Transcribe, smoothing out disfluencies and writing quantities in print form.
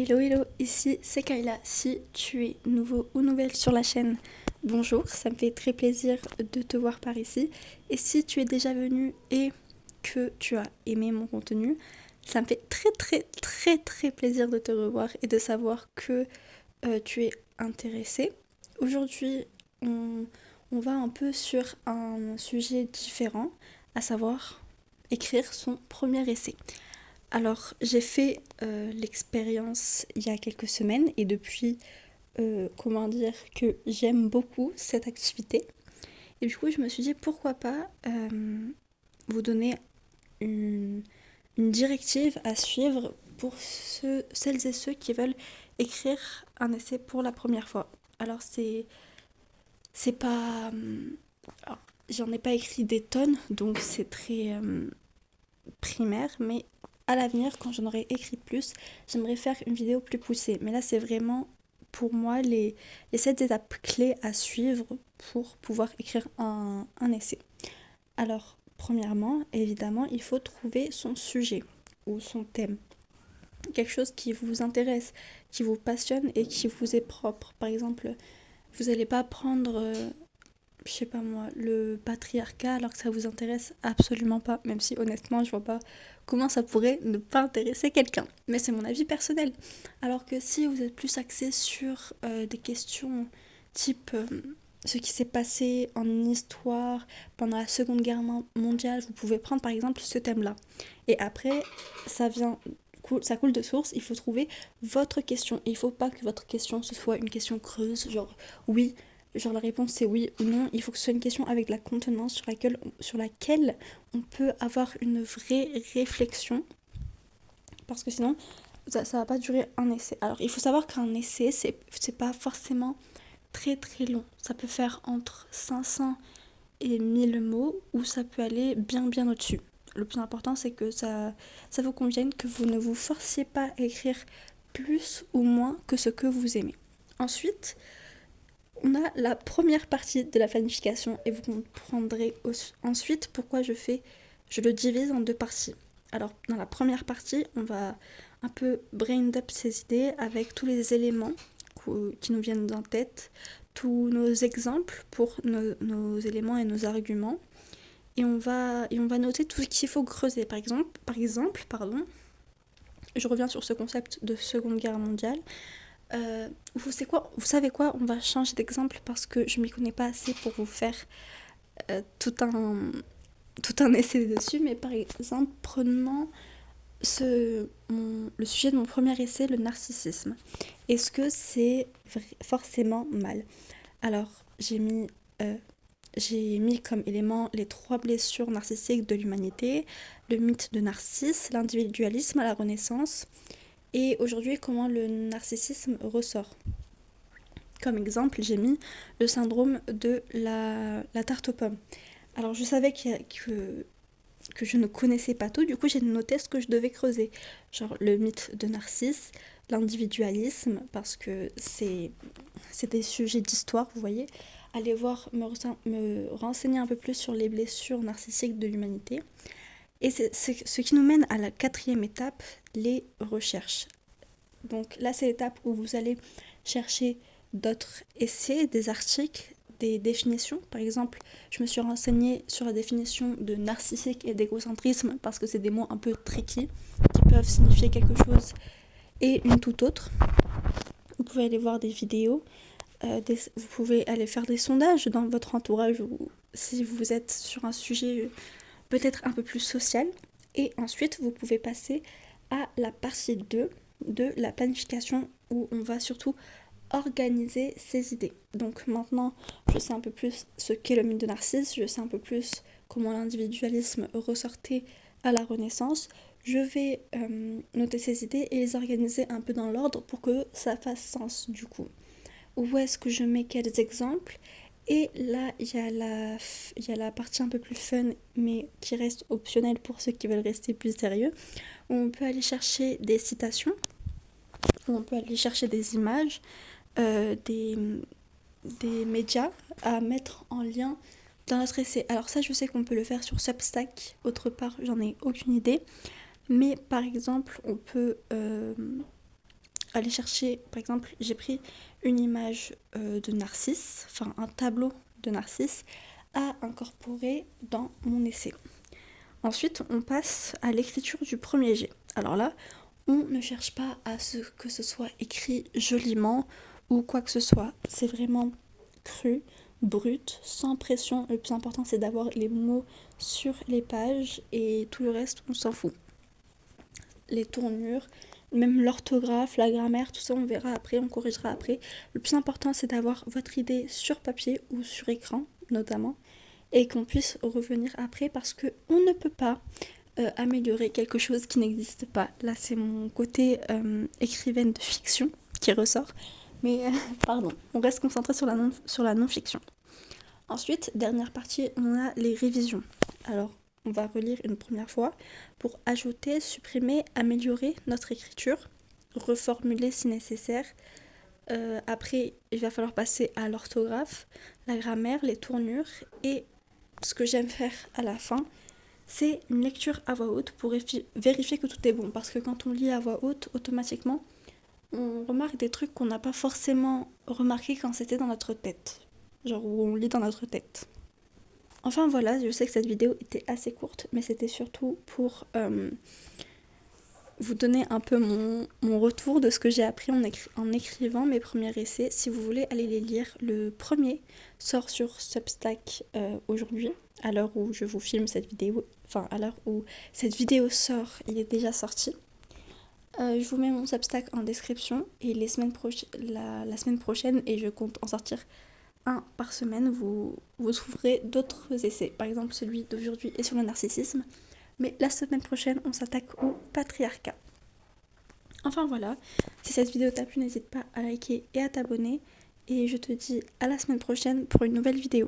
Hello hello, ici c'est Kayla. Si tu es nouveau ou nouvelle sur la chaîne, bonjour, ça me fait très plaisir de te voir par ici. Et si tu es déjà venu et que tu as aimé mon contenu, ça me fait très plaisir de te revoir et de savoir que tu es intéressé. Aujourd'hui, on, on va un peu sur un sujet différent, à savoir écrire son premier essai. Alors, j'ai fait l'expérience il y a quelques semaines et depuis, comment dire, que j'aime beaucoup cette activité. Et du coup, je me suis dit pourquoi pas vous donner une, une directive à suivre pour celles et ceux qui veulent écrire un essai pour la première fois. Alors, c'est pas. Alors, j'en ai pas écrit des tonnes, donc c'est très primaire, mais à l'avenir, quand j'en aurai écrit plus, j'aimerais faire une vidéo plus poussée. Mais là, c'est vraiment pour moi les 7 étapes clés à suivre pour pouvoir écrire un essai. Alors, premièrement, évidemment, il faut trouver son sujet ou son thème. Quelque chose qui vous intéresse, qui vous passionne et qui vous est propre. Par exemple, vous n'allez pas prendre je sais pas moi, le patriarcat alors que ça vous intéresse absolument pas, même si honnêtement je vois pas comment ça pourrait ne pas intéresser quelqu'un. Mais c'est mon avis personnel. Alors que si vous êtes plus axé sur des questions type ce qui s'est passé en histoire pendant la Seconde Guerre mondiale, vous pouvez prendre par exemple ce thème-là. Et après, ça vient ça coule de source, il faut trouver votre question. Il faut pas que votre question ce soit une question creuse, genre oui, genre la réponse c'est oui ou non, il faut que ce soit une question avec de la contenance sur laquelle on peut avoir une vraie réflexion, parce que sinon ça va pas durer un essai. Alors il faut savoir qu'un essai c'est pas forcément très long, ça peut faire entre 500 et 1000 mots ou ça peut aller bien au-dessus. Le plus important c'est que ça vous convienne, que vous ne vous forciez pas à écrire plus ou moins que ce que vous aimez. Ensuite, on a la première partie de la planification et vous comprendrez ensuite pourquoi je le divise en deux parties. Alors, dans la première partie, on va un peu brain up ses idées avec tous les éléments qui nous viennent en tête, tous nos exemples pour nos éléments et nos arguments. Et on va noter tout ce qu'il faut creuser. Par exemple, je reviens sur ce concept de Seconde Guerre mondiale. Vous savez quoi, on va changer d'exemple parce que je m'y connais pas assez pour vous faire euh, tout, un, tout un essai dessus, mais par exemple, prenons le sujet de mon premier essai, le narcissisme. Est-ce que c'est forcément mal? Alors, euh, j'ai mis comme élément les 3 blessures narcissiques de l'humanité, le mythe de Narcisse, l'individualisme à la Renaissance, et aujourd'hui comment le narcissisme ressort. Comme exemple, j'ai mis le syndrome de la tarte aux pommes. Alors je savais que je ne connaissais pas tout, du coup j'ai noté ce que je devais creuser. Genre le mythe de Narcisse, l'individualisme, parce que c'est des sujets d'histoire, vous voyez. Allez voir, me renseigner un peu plus sur les blessures narcissiques de l'humanité. Et c'est ce qui nous mène à la 4e étape, les recherches. Donc là, c'est l'étape où vous allez chercher d'autres essais, des articles, des définitions. Par exemple, je me suis renseignée sur la définition de narcissique et d'égocentrisme parce que c'est des mots un peu tricky qui peuvent signifier quelque chose et une toute autre. Vous pouvez aller voir des vidéos, vous pouvez aller faire des sondages dans votre entourage ou si vous êtes sur un sujet peut-être un peu plus social. Et ensuite, vous pouvez passer à la partie 2 de la planification où on va surtout organiser ses idées. Donc maintenant, je sais un peu plus ce qu'est le mythe de Narcisse, je sais un peu plus comment l'individualisme ressortait à la Renaissance. Je vais noter ces idées et les organiser un peu dans l'ordre pour que ça fasse sens du coup. Où est-ce que je mets quels exemples? Et là, il y a la partie un peu plus fun, mais qui reste optionnelle pour ceux qui veulent rester plus sérieux. Où on peut aller chercher des citations, où on peut aller chercher des images, euh, des, des médias à mettre en lien dans notre essai. Alors ça, je sais qu'on peut le faire sur Substack. Autre part, j'en ai aucune idée. Mais par exemple, on peut aller chercher, par exemple, j'ai pris une image de Narcisse, enfin un tableau de Narcisse à incorporer dans mon essai. Ensuite, on passe à l'écriture du premier jet. Alors là, on ne cherche pas à ce que ce soit écrit joliment ou quoi que ce soit. C'est vraiment cru, brut, sans pression. Le plus important, c'est d'avoir les mots sur les pages et tout le reste, on s'en fout. Les tournures, même l'orthographe, la grammaire, tout ça, on verra après, on corrigera après. Le plus important, c'est d'avoir votre idée sur papier ou sur écran, notamment, et qu'on puisse revenir après parce qu'on ne peut pas améliorer quelque chose qui n'existe pas. Là, c'est mon côté écrivaine de fiction qui ressort. Mais, pardon, on reste concentré sur la non-fiction. Ensuite, dernière partie, on a les révisions. Alors, on va relire une première fois pour ajouter, supprimer, améliorer notre écriture, reformuler si nécessaire. Après, il va falloir passer à l'orthographe, la grammaire, les tournures. Et ce que j'aime faire à la fin, c'est une lecture à voix haute pour vérifier que tout est bon. Parce que quand on lit à voix haute, automatiquement, on remarque des trucs qu'on n'a pas forcément remarqué quand c'était dans notre tête. Genre où on lit dans notre tête. Enfin voilà, je sais que cette vidéo était assez courte, mais c'était surtout pour vous donner un peu mon retour de ce que j'ai appris en écrivant mes premiers essais. Si vous voulez aller les lire, le premier sort sur Substack aujourd'hui, à l'heure où je vous filme cette vidéo. Enfin, à l'heure où cette vidéo sort, il est déjà sorti. Je vous mets mon Substack en description et la semaine prochaine, et je compte en sortir un par semaine, vous trouverez d'autres essais. Par exemple, celui d'aujourd'hui est sur le narcissisme. Mais la semaine prochaine, on s'attaque au patriarcat. Enfin voilà, si cette vidéo t'a plu, n'hésite pas à liker et à t'abonner. Et je te dis à la semaine prochaine pour une nouvelle vidéo.